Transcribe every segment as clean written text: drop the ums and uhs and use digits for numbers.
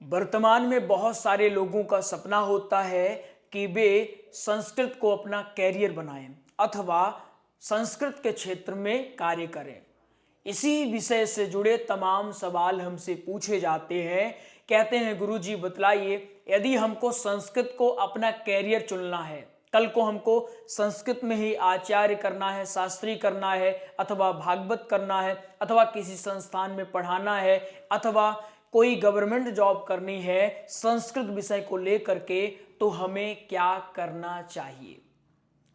वर्तमान में बहुत सारे लोगों का सपना होता है कि वे संस्कृत को अपना कैरियर बनाएं अथवा संस्कृत के क्षेत्र में कार्य करें। इसी विषय से जुड़े तमाम सवाल हमसे पूछे जाते हैं। कहते हैं गुरुजी बतलाइए, यदि हमको संस्कृत को अपना कैरियर चुनना है, कल को हमको संस्कृत में ही आचार्य करना है, शास्त्री करना है, अथवा भागवत करना है, अथवा किसी संस्थान में पढ़ाना है, अथवा कोई गवर्नमेंट जॉब करनी है संस्कृत विषय को लेकर के, तो हमें क्या करना चाहिए।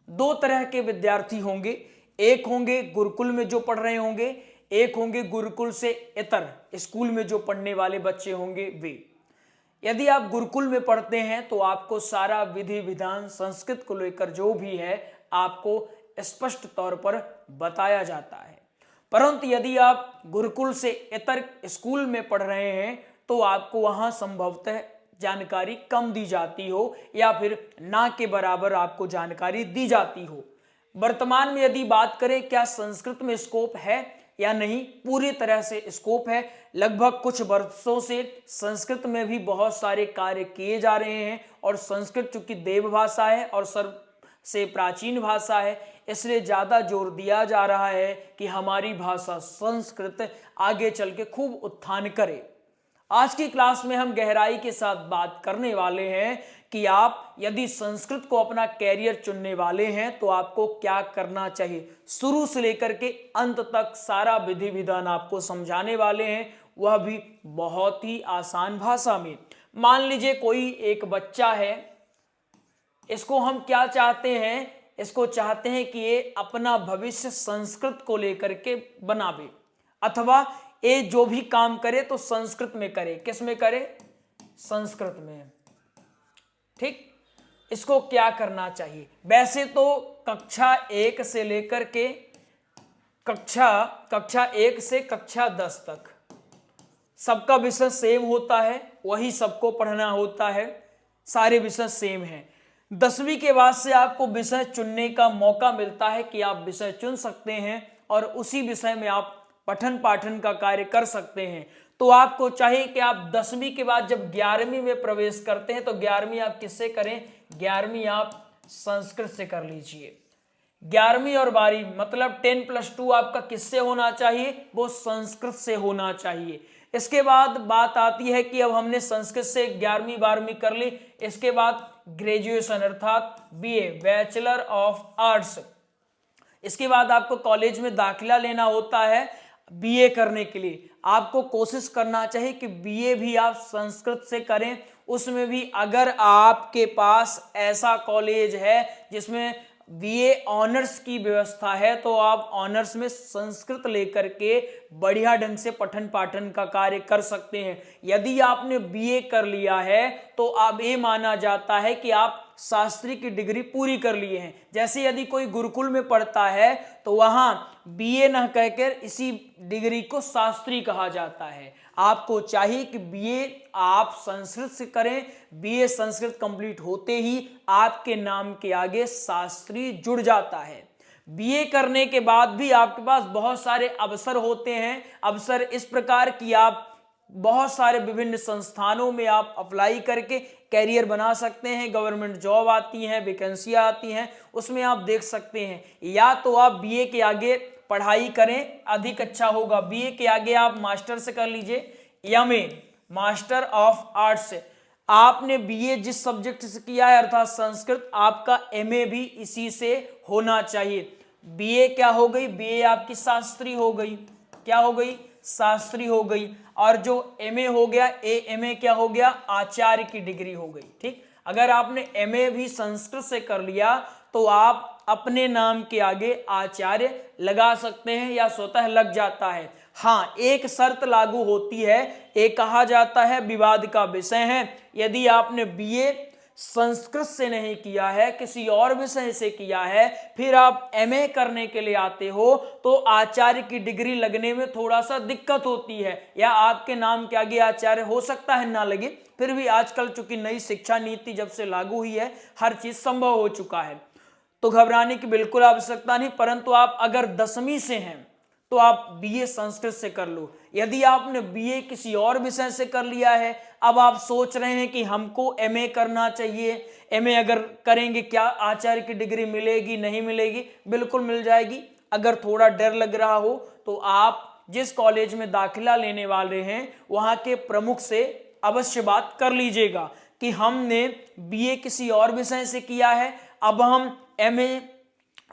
दो तरह के विद्यार्थी होंगे, एक होंगे गुरुकुल में जो पढ़ रहे होंगे, एक होंगे गुरुकुल से इतर स्कूल में जो पढ़ने वाले बच्चे होंगे वे। यदि आप गुरुकुल में पढ़ते हैं तो आपको सारा विधि विधान संस्कृत को लेकर जो भी है आपको स्पष्ट तौर पर बताया जाता है। परंतु यदि आप गुरुकुल से इतर स्कूल में पढ़ रहे हैं तो आपको वहां संभवतः जानकारी कम दी जाती हो या फिर ना के बराबर आपको जानकारी दी जाती हो। वर्तमान में यदि बात करें क्या संस्कृत में स्कोप है या नहीं, पूरी तरह से स्कोप है। लगभग कुछ वर्षों से संस्कृत में भी बहुत सारे कार्य किए जा रहे हैं और संस्कृत चूंकि देव भाषा है और सर्व से प्राचीन भाषा है, इसलिए ज्यादा जोर दिया जा रहा है कि हमारी भाषा संस्कृत आगे चल के खूब उत्थान करे। आज की क्लास में हम गहराई के साथ बात करने वाले हैं कि आप यदि संस्कृत को अपना कैरियर चुनने वाले हैं तो आपको क्या करना चाहिए। शुरू से लेकर के अंत तक सारा विधि विधान आपको समझाने वाले हैं, वह भी बहुत ही आसान भाषा में। मान लीजिए कोई एक बच्चा है, इसको हम क्या चाहते हैं, इसको चाहते हैं कि ये अपना भविष्य संस्कृत को लेकर के बनावे, अथवा ये जो भी काम करे तो संस्कृत में करे। किस में करे? संस्कृत में। ठीक, इसको क्या करना चाहिए? वैसे तो कक्षा 1 से लेकर के कक्षा 1 से कक्षा 10 तक सबका विषय सेम होता है, वही सबको पढ़ना होता है, सारे विषय सेम हैं। 10वीं के बाद से आपको विषय चुनने का मौका मिलता है कि आप विषय चुन सकते हैं और उसी विषय में आप पठन पाठन का कार्य कर सकते हैं। तो आपको चाहिए कि आप 10वीं के बाद जब 11वीं में प्रवेश करते हैं तो 11वीं आप किससे करें? 11वीं आप संस्कृत से कर लीजिए। 11वीं और 12वीं मतलब 10+2 आपका किससे होना चाहिए? वो संस्कृत से होना चाहिए। इसके बाद बात आती है कि अब हमने संस्कृत से 11वीं 12वीं कर ली, इसके बाद ग्रेजुएशन अर्थात बीए, बैचलर ऑफ आर्ट्स। इसके बाद आपको कॉलेज में दाखिला लेना होता है बीए करने के लिए। आपको कोशिश करना चाहिए कि बीए भी आप संस्कृत से करें। उसमें भी अगर आपके पास ऐसा कॉलेज है जिसमें बीए ऑनर्स की व्यवस्था है तो आप ऑनर्स में संस्कृत लेकर के बढ़िया ढंग से पठन पाठन का कार्य कर सकते हैं। यदि आपने बीए कर लिया है तो अब ये माना जाता है कि आप शास्त्री की डिग्री पूरी कर लिए हैं। जैसे यदि कोई गुरुकुल में पढ़ता है तो वहां बीए न कहकर इसी डिग्री को शास्त्री कहा जाता है। आपको चाहिए कि बीए आप संस्कृत से करें। बीए संस्कृत कंप्लीट होते ही आपके नाम के आगे शास्त्री जुड़ जाता है। बीए करने के बाद भी आपके पास बहुत सारे अवसर होते हैं। अवसर इस प्रकार कि आप बहुत सारे विभिन्न संस्थानों में आप अप्लाई करके कैरियर बना सकते हैं। गवर्नमेंट जॉब आती हैं, वैकेंसियां आती हैं, उसमें आप देख सकते हैं। या तो आप बीए के आगे पढ़ाई करें, अधिक अच्छा होगा। बीए के आगे आप मास्टर से कर लीजिए, एमए मास्टर ऑफ आर्ट्स। आपने बीए जिस सब्जेक्ट से किया है अर्थात संस्कृत, आपका एमए भी इसी से होना चाहिए। बीए क्या हो गई? बीए आपकी शास्त्री हो गई। क्या हो गई? शास्त्री हो गई। और जो एमए हो गया, एमए क्या हो गया? आचार्य की डिग्री हो गई। ठीक, अगर आपने एमए भी संस्कृत से कर लिया तो आप अपने नाम के आगे आचार्य लगा सकते हैं या स्वतः लग जाता है। हाँ, एक शर्त लागू होती है, एक कहा जाता है विवाद का विषय है। यदि आपने बीए संस्कृत से नहीं किया है, किसी और विषय से किया है, फिर आप एमए करने के लिए आते हो तो आचार्य की डिग्री लगने में थोड़ा सा दिक्कत होती है, या आपके नाम के आगे आचार्य हो सकता है ना लगे। फिर भी आजकल चूंकि नई शिक्षा नीति जब से लागू हुई है, हर चीज संभव हो चुका है, तो घबराने की बिल्कुल आवश्यकता नहीं। परंतु आप अगर 10वीं से हैं तो आप बीए संस्कृत से कर लो। यदि आपने बीए किसी और विषय से कर लिया है, अब आप सोच रहे हैं कि हमको एमए करना चाहिए, एमए अगर करेंगे क्या आचार्य की डिग्री मिलेगी नहीं मिलेगी? बिल्कुल मिल जाएगी। अगर थोड़ा डर लग रहा हो तो आप जिस कॉलेज में दाखिला लेने वाले हैं वहां के प्रमुख से अवश्य बात कर लीजिएगा कि हमने बीए किसी और विषय से किया है, अब हम एमए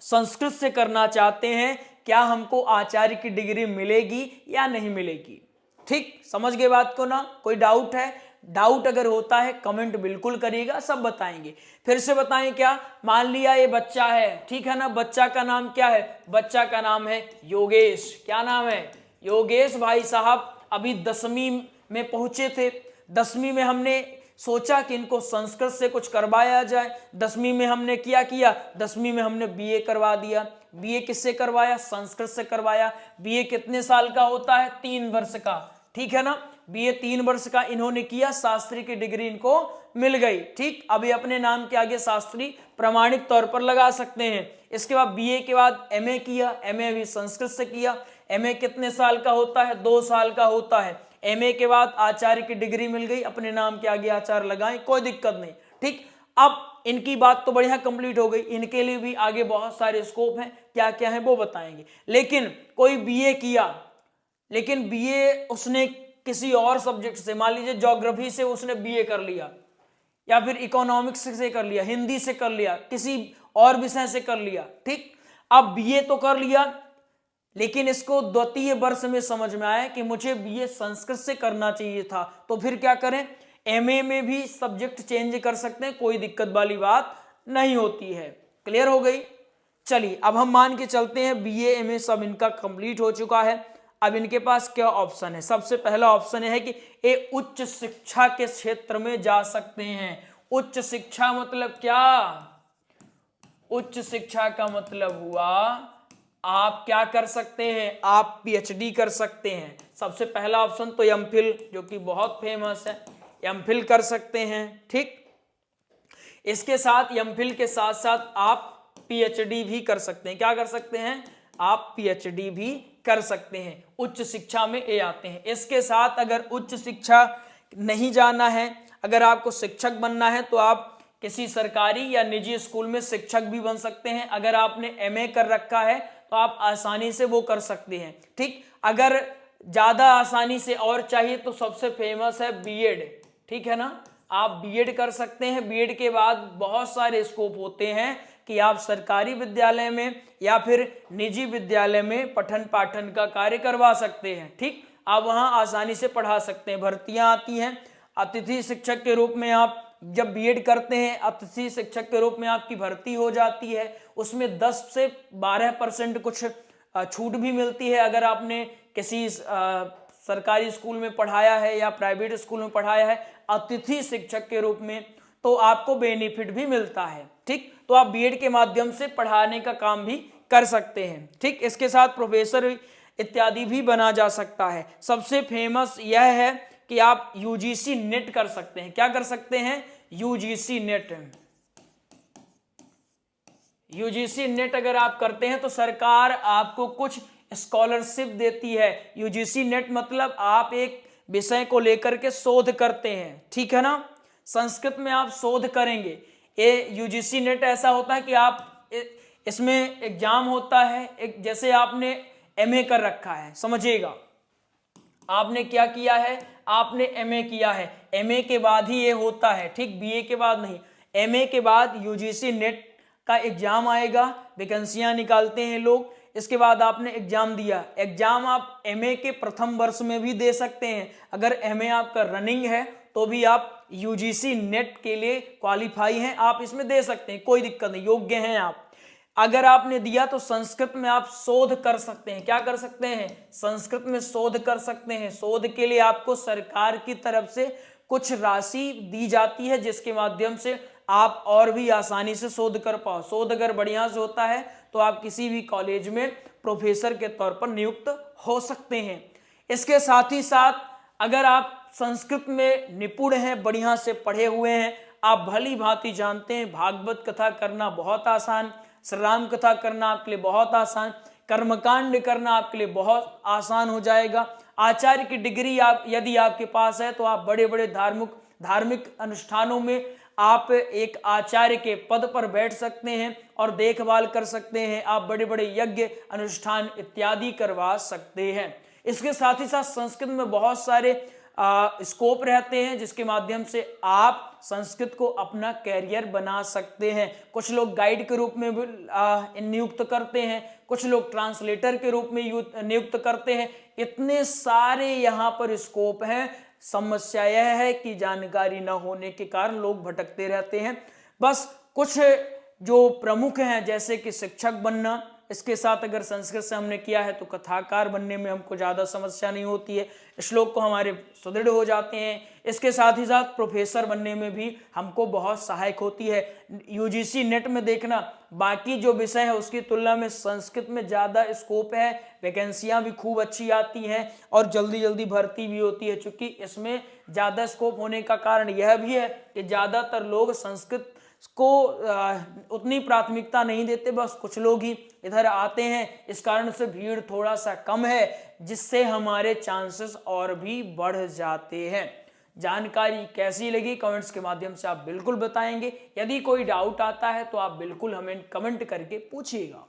संस्कृत से करना चाहते हैं, क्या हमको आचार्य की डिग्री मिलेगी या नहीं मिलेगी? ठीक, समझ गए बात को ना? कोई डाउट है? डाउट अगर होता है कमेंट बिल्कुल करिएगा, सब बताएंगे। फिर से बताएं क्या? मान लिया ये बच्चा है, ठीक है ना, बच्चा का नाम क्या है? बच्चा का नाम है योगेश। क्या नाम है? योगेश भाई साहब अभी 10वीं में पहुंचे थे। 10वीं में हमने सोचा कि इनको संस्कृत से कुछ करवाया जाए। 10वीं में हमने क्या किया? 10वीं में हमने बीए करवा दिया। बीए किससे करवाया? संस्कृत से करवाया। बीए कितने साल का होता है? 3 वर्ष का, ठीक है ना। बीए 3 वर्ष का इन्होंने किया, शास्त्री की डिग्री इनको मिल गई। ठीक, अभी अपने नाम के आगे शास्त्री प्रमाणिक तौर पर लगा सकते हैं। इसके बाद बीए के बाद एमए किया, एमए भी संस्कृत से किया। एमए कितने साल का होता है? 2 साल का होता है। एमए के बाद आचार्य की डिग्री मिल गई, अपने नाम के आगे आचार्य लगाएं, कोई दिक्कत नहीं। ठीक, अब इनकी बात तो बढ़िया कंप्लीट हो गई, इनके लिए भी आगे बहुत सारे स्कोप हैं, क्या क्या है वो बताएंगे। लेकिन कोई बीए किया, लेकिन बीए उसने किसी और सब्जेक्ट से, मान लीजिए ज्योग्राफी से उसने बीए कर लिया, या फिर इकोनॉमिक्स से कर लिया, हिंदी से कर लिया, किसी और विषय से कर लिया। ठीक, अब बीए तो कर लिया, लेकिन इसको द्वितीय वर्ष में समझ में आया कि मुझे बीए संस्कृत से करना चाहिए था, तो फिर क्या करें? एमए में भी सब्जेक्ट चेंज कर सकते हैं, कोई दिक्कत वाली बात नहीं होती है। क्लियर हो गई? चलिए अब हम मान के चलते हैं बीए एमए सब इनका कंप्लीट हो चुका है। अब इनके पास क्या ऑप्शन है? सबसे पहला ऑप्शन है कि ये उच्च शिक्षा के क्षेत्र में जा सकते हैं। उच्च शिक्षा मतलब क्या? उच्च शिक्षा का मतलब हुआ आप क्या कर सकते हैं? आप पीएचडी कर सकते हैं। सबसे पहला ऑप्शन तो एमफिल, जो कि बहुत फेमस है, एमफिल कर सकते हैं। ठीक, इसके साथ एमफिल के साथ साथ आप पीएचडी भी कर सकते हैं। क्या कर सकते हैं? आप पीएचडी भी कर सकते हैं। उच्च शिक्षा में ये आते हैं। इसके साथ अगर उच्च शिक्षा नहीं जाना है, अगर आपको शिक्षक बनना है, तो आप किसी सरकारी या निजी स्कूल में शिक्षक भी बन सकते हैं। अगर आपने एमए कर रखा है तो आप आसानी से वो कर सकते हैं। ठीक, अगर ज्यादा आसानी से और चाहिए तो सबसे फेमस है बीएड, ठीक है ना, आप बीएड कर सकते हैं। बीएड के बाद बहुत सारे स्कोप होते हैं कि आप सरकारी विद्यालय में या फिर निजी विद्यालय में पठन पाठन का कार्य करवा सकते हैं। ठीक, आप वहां आसानी से पढ़ा सकते हैं। भर्तियां आती हैं अतिथि शिक्षक के रूप में। आप जब बीएड करते हैं अतिथि शिक्षक के रूप में आपकी भर्ती हो जाती है, उसमें 10 से 12% कुछ छूट भी मिलती है। अगर आपने किसी सरकारी स्कूल में पढ़ाया है या प्राइवेट स्कूल में पढ़ाया है अतिथि शिक्षक के रूप में, तो आपको बेनिफिट भी मिलता है। ठीक, तो आप बीएड के माध्यम से पढ़ाने का काम भी कर सकते हैं। ठीक, इसके साथ प्रोफेसर इत्यादि भी बना जा सकता है। सबसे फेमस यह है कि आप यूजीसी नेट कर सकते हैं। क्या कर सकते हैं? UGC net. यूजीसी नेट अगर आप करते हैं तो सरकार आपको कुछ स्कॉलरशिप देती है। यूजीसी नेट मतलब आप एक विषय को लेकर के शोध करते हैं, ठीक है ना, संस्कृत में आप शोध करेंगे। ये यूजीसी नेट ऐसा होता है कि आप इसमें एग्जाम होता है, एक जैसे आपने एमए कर रखा है, समझिएगा, आपने क्या किया है? आपने एमए किया है, एमए के बाद ही ये होता है। ठीक, बीए के बाद नहीं। एमए के बाद यूजीसी नेट का एग्जाम आएगा, वैकेंसियां निकालते हैं लोग। इसके बाद आपने एग्जाम दिया, एग्जाम आप एमए के प्रथम वर्ष में भी दे सकते हैं। अगर एमए आपका रनिंग है तो भी आप यूजीसी नेट के लिए क्वालिफाई हैं, आप इसमें दे सकते हैं, कोई दिक्कत नहीं, योग्य हैं आप। अगर आपने दिया तो संस्कृत में आप शोध कर सकते हैं। क्या कर सकते हैं? संस्कृत में शोध कर सकते हैं। शोध के लिए आपको सरकार की तरफ से कुछ राशि दी जाती है, जिसके माध्यम से आप और भी आसानी से शोध कर पाओ। शोध अगर बढ़िया से होता है तो आप किसी भी कॉलेज में प्रोफेसर के तौर पर नियुक्त हो सकते हैं। इसके साथ ही साथ अगर आप संस्कृत में निपुण हैं, बढ़िया से पढ़े हुए हैं, आप भली भांति जानते हैं भागवत कथा करना बहुत आसान, श्री राम कथा करना आपके लिए बहुत आसान, कर्मकांड करना आपके लिए बहुत आसान हो जाएगा। आचार्य की डिग्री आप यदि आपके पास है तो आप बड़े बड़े धार्मिक अनुष्ठानों में आप एक आचार्य के पद पर बैठ सकते हैं और देखभाल कर सकते हैं। आप बड़े बड़े यज्ञ अनुष्ठान इत्यादि करवा सकते हैं। इसके साथ ही साथ संस्कृत में बहुत सारे स्कोप रहते हैं जिसके माध्यम से आप संस्कृत को अपना कैरियर बना सकते हैं। कुछ लोग गाइड के रूप में भी नियुक्त करते हैं, कुछ लोग ट्रांसलेटर के रूप में नियुक्त करते हैं। इतने सारे यहाँ पर स्कोप हैं। समस्या यह है कि जानकारी न होने के कारण लोग भटकते रहते हैं। बस कुछ जो प्रमुख हैं जैसे कि शिक्षक बनना, इसके साथ अगर संस्कृत से हमने किया है तो कथाकार बनने में हमको ज़्यादा समस्या नहीं होती है, श्लोक को हमारे सुदृढ़ हो जाते हैं। इसके साथ ही साथ प्रोफेसर बनने में भी हमको बहुत सहायक होती है। यूजीसी नेट में देखना, बाकी जो विषय है उसकी तुलना में संस्कृत में ज़्यादा स्कोप है, वैकेंसियाँ भी खूब अच्छी आती हैं और जल्दी जल्दी भर्ती भी होती है। चूँकि इसमें ज़्यादा स्कोप होने का कारण यह भी है कि ज़्यादातर लोग संस्कृत को उतनी प्राथमिकता नहीं देते, बस कुछ लोग ही इधर आते हैं। इस कारण से भीड़ थोड़ा सा कम है, जिससे हमारे चांसेस और भी बढ़ जाते हैं। जानकारी कैसी लगी कमेंट्स के माध्यम से आप बिल्कुल बताएंगे। यदि कोई डाउट आता है तो आप बिल्कुल हमें कमेंट करके पूछिएगा।